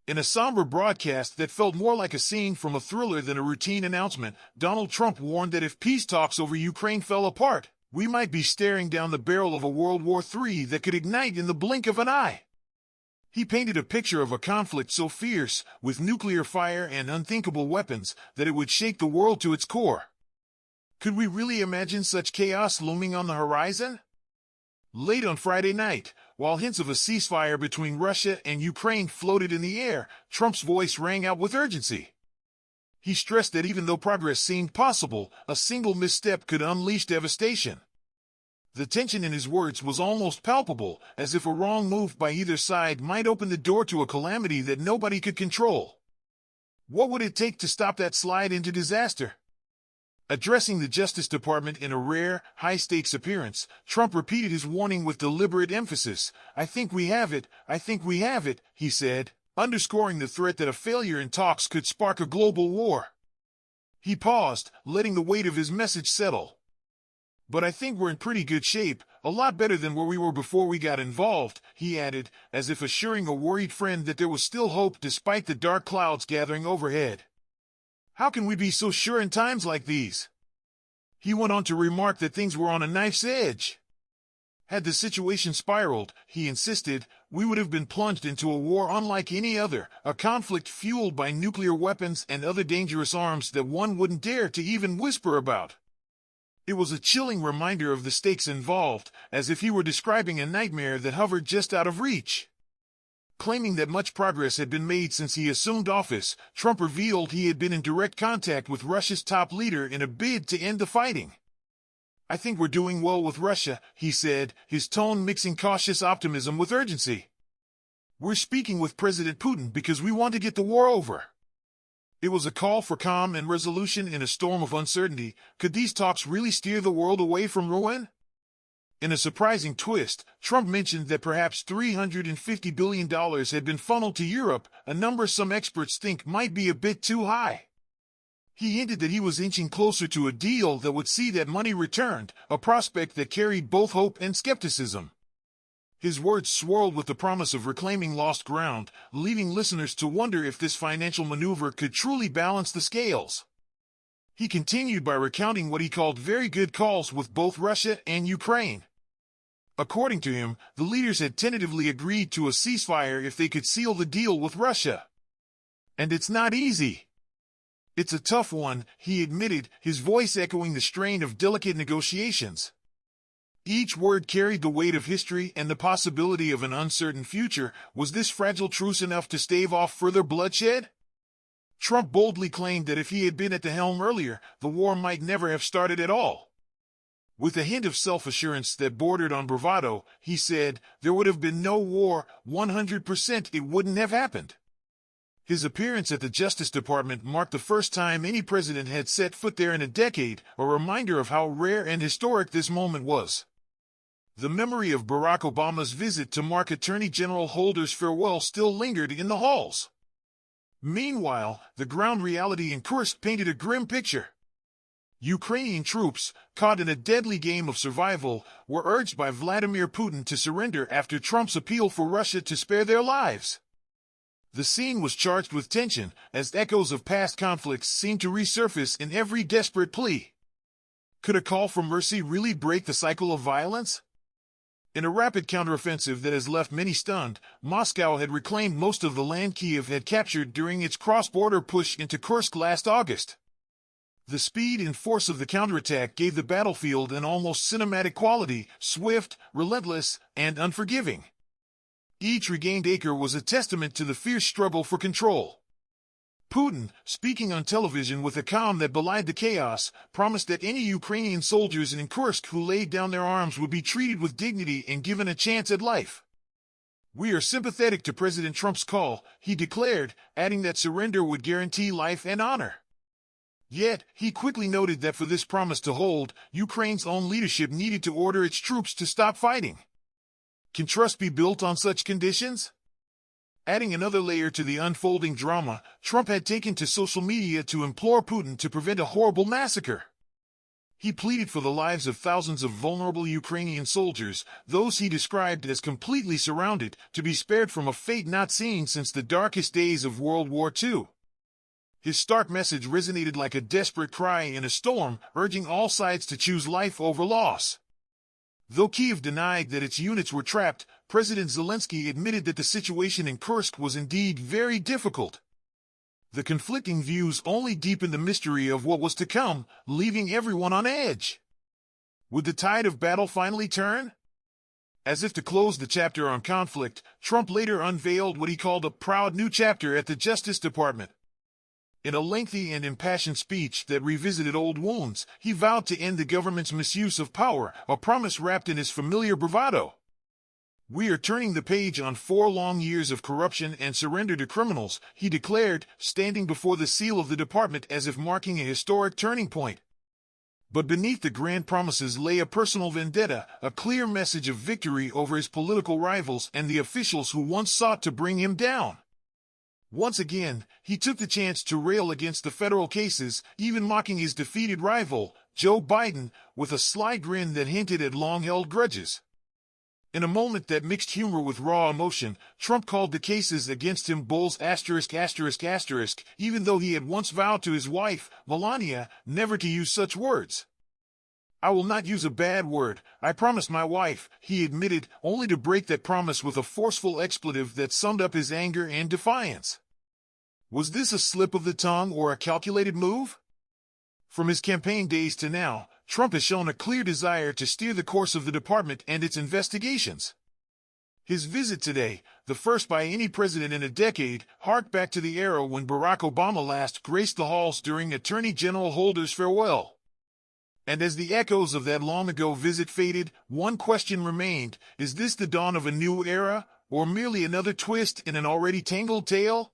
In a somber broadcast that felt more like a scene from a thriller than a routine announcement, Donald Trump warned that if peace talks over Ukraine fell apart, we might be staring down the barrel of a World War III that could ignite in the blink of an eye. He painted a picture of a conflict so fierce, with nuclear fire and unthinkable weapons, that it would shake the world to its core. Could we really imagine such chaos looming on the horizon? Late on Friday night, while hints of a ceasefire between Russia and Ukraine floated in the air, Trump's voice rang out with urgency. He stressed that even though progress seemed possible, a single misstep could unleash devastation. The tension in his words was almost palpable, as if a wrong move by either side might open the door to a calamity that nobody could control. What would it take to stop that slide into disaster? Addressing the Justice Department in a rare, high-stakes appearance, Trump repeated his warning with deliberate emphasis. I think we have it, he said, underscoring the threat that a failure in talks could spark a global war. He paused, letting the weight of his message settle. But I think we're in pretty good shape, a lot better than where we were before we got involved, he added, as if assuring a worried friend that there was still hope despite the dark clouds gathering overhead. How can we be so sure in times like these? He went on to remark that things were on a knife's edge. Had the situation spiraled, he insisted, we would have been plunged into a war unlike any other, a conflict fueled by nuclear weapons and other dangerous arms that one wouldn't dare to even whisper about. It was a chilling reminder of the stakes involved, as if he were describing a nightmare that hovered just out of reach. Claiming that much progress had been made since he assumed office, Trump revealed he had been in direct contact with Russia's top leader in a bid to end the fighting. I think we're doing well with Russia, he said, his tone mixing cautious optimism with urgency. We're speaking with President Putin because we want to get the war over. It was a call for calm and resolution in a storm of uncertainty. Could these talks really steer the world away from ruin? In a surprising twist, Trump mentioned that perhaps $350 billion had been funneled to Europe, a number some experts think might be a bit too high. He hinted that he was inching closer to a deal that would see that money returned, a prospect that carried both hope and skepticism. His words swirled with the promise of reclaiming lost ground, leaving listeners to wonder if this financial maneuver could truly balance the scales. He continued by recounting what he called very good calls with both Russia and Ukraine. According to him, the leaders had tentatively agreed to a ceasefire if they could seal the deal with Russia. And it's not easy. It's a tough one, he admitted, his voice echoing the strain of delicate negotiations. Each word carried the weight of history and the possibility of an uncertain future. Was this fragile truce enough to stave off further bloodshed? Trump boldly claimed that if he had been at the helm earlier, the war might never have started at all. With a hint of self-assurance that bordered on bravado, he said, there would have been no war, 100% it wouldn't have happened. His appearance at the Justice Department marked the first time any president had set foot there in a decade, a reminder of how rare and historic this moment was. The memory of Barack Obama's visit to mark Attorney General Holder's farewell still lingered in the halls. Meanwhile, the ground reality in Kursk painted a grim picture. Ukrainian troops, caught in a deadly game of survival, were urged by Vladimir Putin to surrender after Trump's appeal for Russia to spare their lives. The scene was charged with tension, as echoes of past conflicts seemed to resurface in every desperate plea. Could a call for mercy really break the cycle of violence? In a rapid counteroffensive that has left many stunned, Moscow had reclaimed most of the land Kiev had captured during its cross-border push into Kursk last August. The speed and force of the counterattack gave the battlefield an almost cinematic quality, swift, relentless, and unforgiving. Each regained acre was a testament to the fierce struggle for control. Putin, speaking on television with a calm that belied the chaos, promised that any Ukrainian soldiers in Kursk who laid down their arms would be treated with dignity and given a chance at life. We are sympathetic to President Trump's call, he declared, adding that surrender would guarantee life and honor. Yet, he quickly noted that for this promise to hold, Ukraine's own leadership needed to order its troops to stop fighting. Can trust be built on such conditions? Adding another layer to the unfolding drama, Trump had taken to social media to implore Putin to prevent a horrible massacre. He pleaded for the lives of thousands of vulnerable Ukrainian soldiers, those he described as completely surrounded, to be spared from a fate not seen since the darkest days of World War II. His stark message resonated like a desperate cry in a storm, urging all sides to choose life over loss. Though Kyiv denied that its units were trapped, President Zelensky admitted that the situation in Kursk was indeed very difficult. The conflicting views only deepened the mystery of what was to come, leaving everyone on edge. Would the tide of battle finally turn? As if to close the chapter on conflict, Trump later unveiled what he called a proud new chapter at the Justice Department. In a lengthy and impassioned speech that revisited old wounds, he vowed to end the government's misuse of power, a promise wrapped in his familiar bravado. "We are turning the page on 4 long years of corruption and surrender to criminals," he declared, standing before the seal of the department as if marking a historic turning point. But beneath the grand promises lay a personal vendetta, a clear message of victory over his political rivals and the officials who once sought to bring him down. Once again, he took the chance to rail against the federal cases, even mocking his defeated rival, Joe Biden, with a sly grin that hinted at long-held grudges. In a moment that mixed humor with raw emotion, Trump called the cases against him bulls *****, even though he had once vowed to his wife, Melania, never to use such words. "I will not use a bad word, I promise my wife," he admitted, only to break that promise with a forceful expletive that summed up his anger and defiance. Was this a slip of the tongue or a calculated move? From his campaign days to now, Trump has shown a clear desire to steer the course of the department and its investigations. His visit today, the first by any president in a decade, harked back to the era when Barack Obama last graced the halls during Attorney General Holder's farewell. And as the echoes of that long-ago visit faded, one question remained: is this the dawn of a new era, or merely another twist in an already tangled tale?